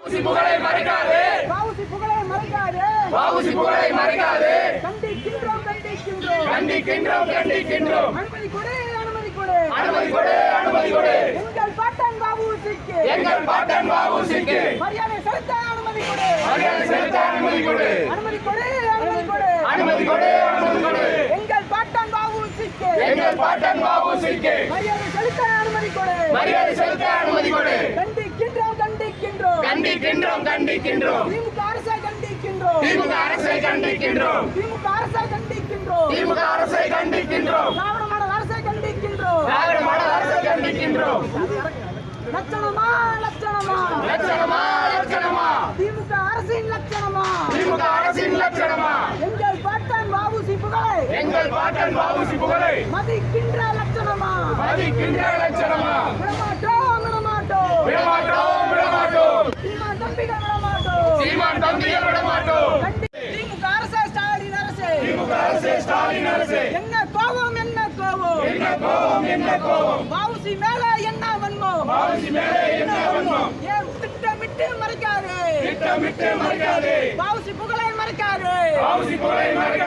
புகழை மறைக்காதே, வாவுசி புகழை மறைக்காதே, வாவுசி புகழை மறைக்காதே. கண்டிக்கின்றோம் கண்டிக்கின்றோம் கண்டிக்கின்றோம் கண்டிக்கின்றோம். அனுமதி கொடு அனுமதி கொடு அனுமதி கொடு அனுமதி கொடு. எங்கள் பாட்டன் வாவுசிக்கு எங்கள் பாட்டன் வாவுசிக்கு மரியாதை செலுத்த அனுமதி கொடு, மரியாதை செலுத்த அனுமதி கொடு. அனுமதி கொடு அனுமதி கொடு அனுமதி கொடு அனுமதி கொடு. எங்கள் பாட்டன் வாவுசிக்கு எங்கள் பாட்டன் வாவுசிக்கு மரியாதை செலுத்த அனுமதி கொடு, மரியாதை செலுத்த அனுமதி கொடு. கண்டிக்கின்றோம் கண்டிக்கின்றோம் கண்டிக்கின்றோம் கண்டிக்கின்றோம். திமுக அரசை கண்டிக்கின்றோம், திமுக அரசை கண்டிக்கின்றோம். திமுக அரசை கண்டிக்கின்றோம், திமுக அரசை கண்டிக்கின்றோம். திராவிட மாடல் அரசை கண்டிக்கின்றோம். திராவிட மாடல் அரசை கண்டிக்கின்றோம். லட்சணமா லட்சணமா லட்சணமா லட்சணமா. திமுக அரசின் லட்சணமா, திமுக அரசின் லட்சணமா. எங்கள் பாட்டன் வாவுசி புகழை எங்கள் பாட்டன் வாவுசி புகழை மதிக்கின்ற லட்சணமா, மதிக்கின்ற லட்சணமா. விடமாட்டோம் விடமாட்டோம், விடமாட்டோம் விடமாட்டோம். சீமான் தம்பிகள் விடமாட்டோம், சீமான் தம்பிகள் விடமாட்டோம். திமுக அரசே ஸ்டாலின் அரசே, திமுக அரசே ஸ்டாலின் அரசே. என்ன கோபம் என்ன கோபம், என்ன கோபம் என்ன கோபம். வாவுசி மேல என்ன வன்மம், வாவுசி மேலே என்ன வன்மம். ஏன் திட்டமிட்டு மறைக்காதே, திட்டமிட்டு மறைக்காதே. வாவுசி புகழை மறைக்காதே. வாவுசி புகழை மறைக்க